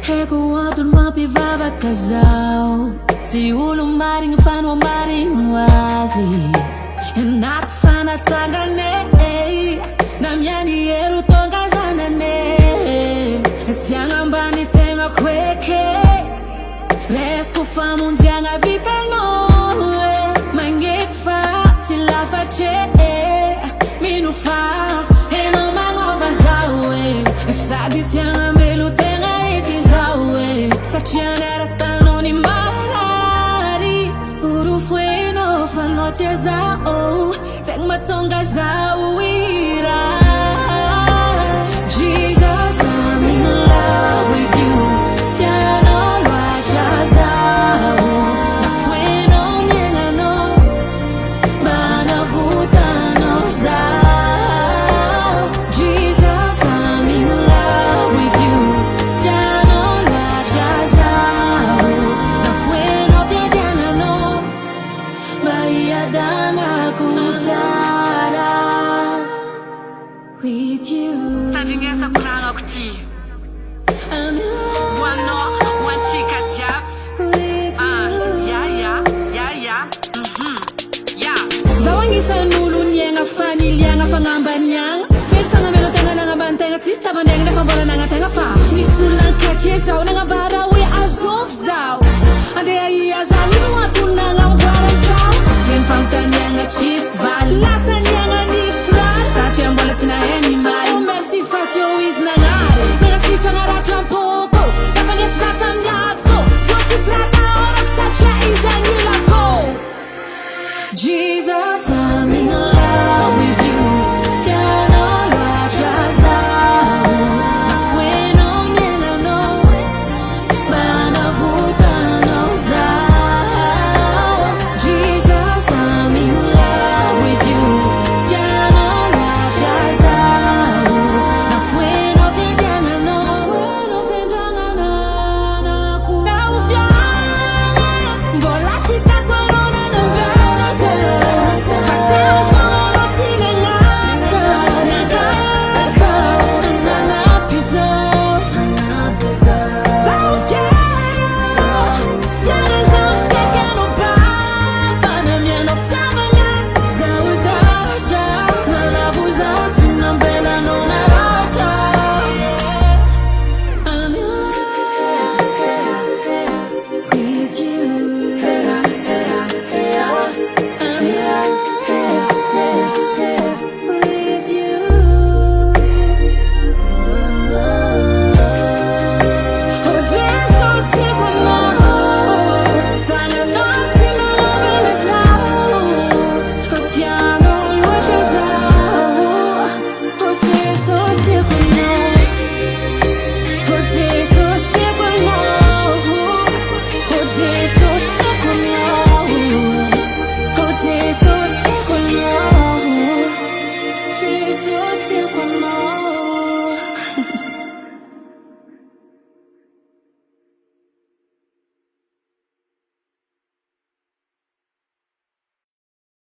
É que o outro não pivava casal. Se o lumarim fan o marim wazi. E nat fan at sangane. Na minha dinheiro tonga zanane. Se angambani tenga kweke. Resco famun dianga vita no. Mangek fa sila face. Minu fa e no mangova zawe. Sadi tianga melu tenga ikizawe. Sachianga ratano ni marari. Uru fue no fanote zao. Tek matonga zao ira. Jesus, I'm in love with you. Tiano wacha zao. Na fue no niega no. Bana vuta no zao. Jesus, I'm in love with you. Tiano wacha zao. Na fue no viajana no. Bahia dana kutara with you. Tadinha essa kurang aku ti. I'm in love One no, one chica jab. with you. Yeah. Yeah. Zawangisa nulu nyenga fani lianga fangambanyang. Fet fanga melo tenga nanga bantenga tsista bandeng na fambola nanga tenga fa. Nisulang katye saw nanga bada we azof zaw. Ande ai azaw ni watu nanga mbara zaw. Fen fang tanyanga cheese vai.